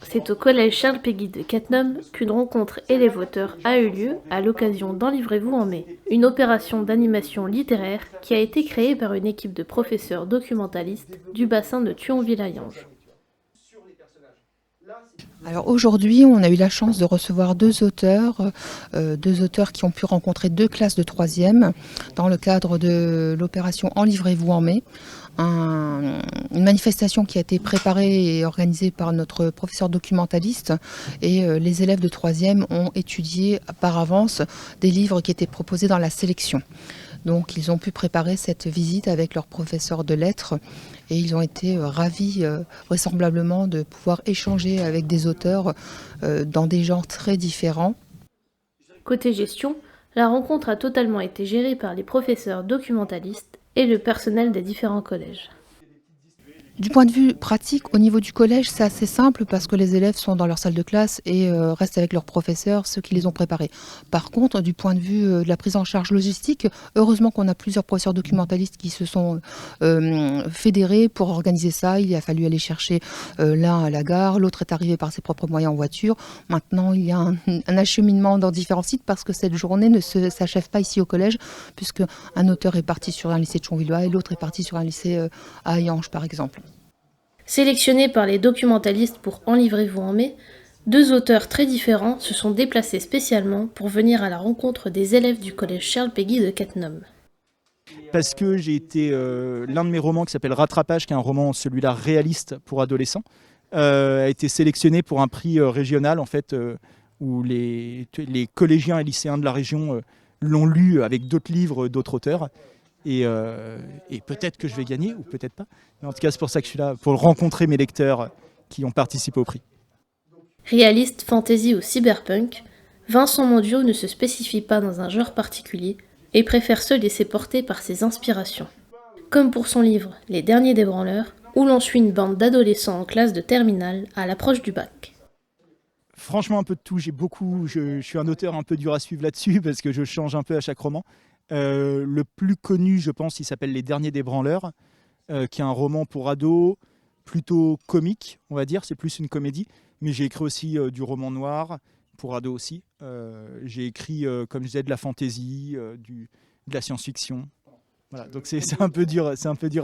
C'est au collège Charles Péguy de Cattenom qu'une rencontre élève-auteur a eu lieu à l'occasion d'Enlivrez-vous en mai, une opération d'animation littéraire qui a été créée par une équipe de professeurs documentalistes du bassin de Thionville-à-Yange. Alors aujourd'hui, on a eu la chance de recevoir deux auteurs qui ont pu rencontrer deux classes de troisième dans le cadre de l'opération Enlivrez-vous en mai. Une manifestation qui a été préparée et organisée par notre professeur documentaliste et les élèves de troisième ont étudié par avance des livres qui étaient proposés dans la sélection. Donc ils ont pu préparer cette visite avec leur professeur de lettres et ils ont été ravis vraisemblablement de pouvoir échanger avec des auteurs dans des genres très différents. Côté gestion, la rencontre a totalement été gérée par les professeurs documentalistes et le personnel des différents collèges. Du point de vue pratique, au niveau du collège, c'est assez simple parce que les élèves sont dans leur salle de classe et restent avec leurs professeurs, ceux qui les ont préparés. Par contre, du point de vue de la prise en charge logistique, heureusement qu'on a plusieurs professeurs documentalistes qui se sont fédérés pour organiser ça. Il a fallu aller chercher l'un à la gare, l'autre est arrivé par ses propres moyens en voiture. Maintenant, il y a un acheminement dans différents sites parce que cette journée ne s'achève pas ici au collège, puisque un auteur est parti sur un lycée de Chonvillois et l'autre est parti sur un lycée à Ayange, par exemple. Sélectionnés par les documentalistes pour Enlivrez-vous en mai, deux auteurs très différents se sont déplacés spécialement pour venir à la rencontre des élèves du collège Charles Péguy de Cattenom. Parce que j'ai été l'un de mes romans qui s'appelle Rattrapage, qui est un roman celui-là réaliste pour adolescents, a été sélectionné pour un prix régional en fait, où les collégiens et lycéens de la région l'ont lu avec d'autres livres, d'autres auteurs. Et peut-être que je vais gagner, ou peut-être pas. Mais en tout cas, c'est pour ça que je suis là, pour rencontrer mes lecteurs qui ont participé au prix. Réaliste, fantasy ou cyberpunk, Vincent Mondiot ne se spécifie pas dans un genre particulier et préfère se laisser porter par ses inspirations. Comme pour son livre Les Derniers des Branleurs, où l'on suit une bande d'adolescents en classe de terminale à l'approche du bac. Franchement, un peu de tout. Je suis un auteur un peu dur à suivre là-dessus parce que je change un peu à chaque roman. Le plus connu, je pense, il s'appelle Les Derniers des Branleurs, qui est un roman pour ados, plutôt comique, on va dire. C'est plus une comédie. Mais j'ai écrit aussi du roman noir, pour ados aussi. J'ai écrit, comme je disais, de la fantasy, de la science-fiction. Voilà, donc c'est un peu dur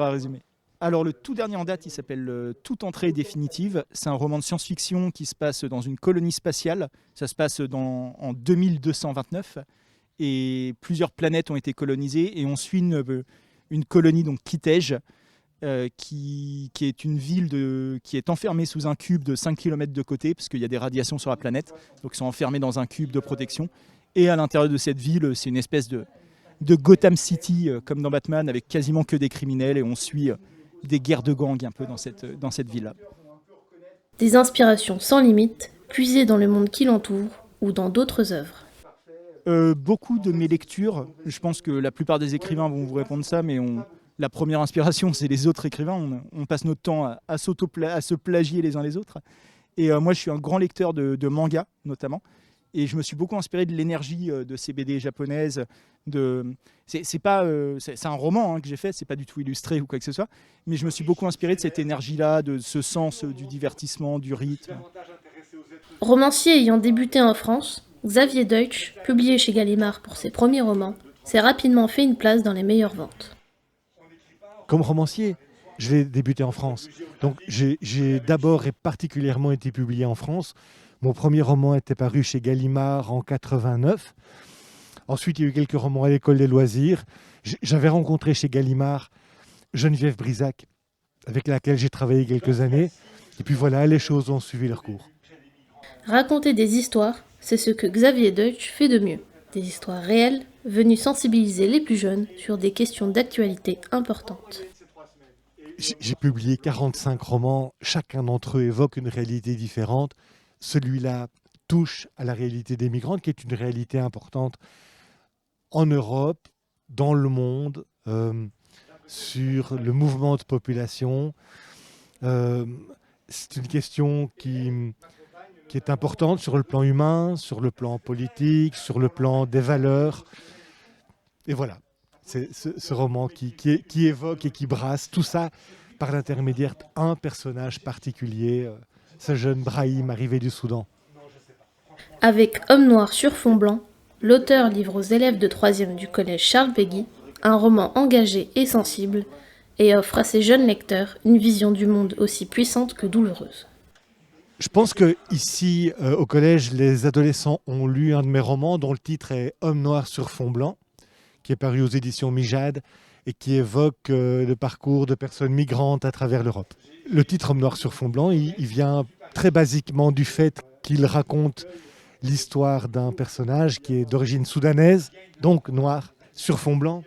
à résumer. Alors le tout dernier en date, il s'appelle Toute entrée définitive. C'est un roman de science-fiction qui se passe dans une colonie spatiale. Ça se passe en 2229 et plusieurs planètes ont été colonisées et on suit une colonie, donc Kitej, qui est une ville qui est enfermée sous un cube de 5 km de côté parce qu'il y a des radiations sur la planète. Donc ils sont enfermés dans un cube de protection. Et à l'intérieur de cette ville, c'est une espèce de Gotham City, comme dans Batman, avec quasiment que des criminels et on suit des guerres de gangs un peu dans cette ville-là. Des inspirations sans limite, puisées dans le monde qui l'entoure ou dans d'autres œuvres. Beaucoup de mes lectures, je pense que la plupart des écrivains vont vous répondre ça, mais la première inspiration, c'est les autres écrivains. On passe notre temps à se plagier les uns les autres. Et moi, je suis un grand lecteur de manga, notamment. Et je me suis beaucoup inspiré de l'énergie de ces BD japonaises. C'est un roman que j'ai fait, c'est pas du tout illustré ou quoi que ce soit. Mais je me suis beaucoup inspiré de cette énergie-là, de ce sens du divertissement, du rythme. Romancier ayant débuté en France, Xavier Deutsch, publié chez Gallimard pour ses premiers romans, s'est rapidement fait une place dans les meilleures ventes. Comme romancier, je vais débuter en France. Donc j'ai d'abord et particulièrement été publié en France. Mon premier roman était paru chez Gallimard en 89. Ensuite, il y a eu quelques romans à l'école des loisirs. J'avais rencontré chez Gallimard Geneviève Brisac, avec laquelle j'ai travaillé quelques années. Et puis voilà, les choses ont suivi leur cours. Raconter des histoires, c'est ce que Xavier Deutsch fait de mieux. Des histoires réelles, venues sensibiliser les plus jeunes sur des questions d'actualité importantes. J'ai publié 45 romans, chacun d'entre eux évoque une réalité différente. Celui-là touche à la réalité des migrants, qui est une réalité importante en Europe, dans le monde, sur le mouvement de population. C'est une question qui est importante sur le plan humain, sur le plan politique, sur le plan des valeurs. Et voilà, c'est ce roman qui évoque et qui brasse tout ça par l'intermédiaire d'un personnage particulier ce jeune Brahim arrivé du Soudan. Avec Homme noir sur fond blanc, l'auteur livre aux élèves de 3e du collège Charles Péguy un roman engagé et sensible et offre à ses jeunes lecteurs une vision du monde aussi puissante que douloureuse. Je pense que ici, au collège, les adolescents ont lu un de mes romans dont le titre est Homme noir sur fond blanc, qui est paru aux éditions Mijade et qui évoque le parcours de personnes migrantes à travers l'Europe. Le titre Homme noir sur fond blanc, il vient très basiquement du fait qu'il raconte l'histoire d'un personnage qui est d'origine soudanaise, donc noir sur fond blanc.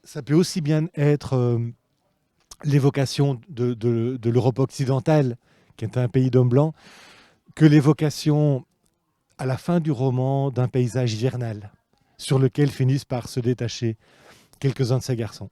Ça peut aussi bien être l'évocation de l'Europe occidentale, qui est un pays d'hommes blancs, que l'évocation à la fin du roman d'un paysage hivernal, sur lequel finissent par se détacher quelques-uns de ces garçons.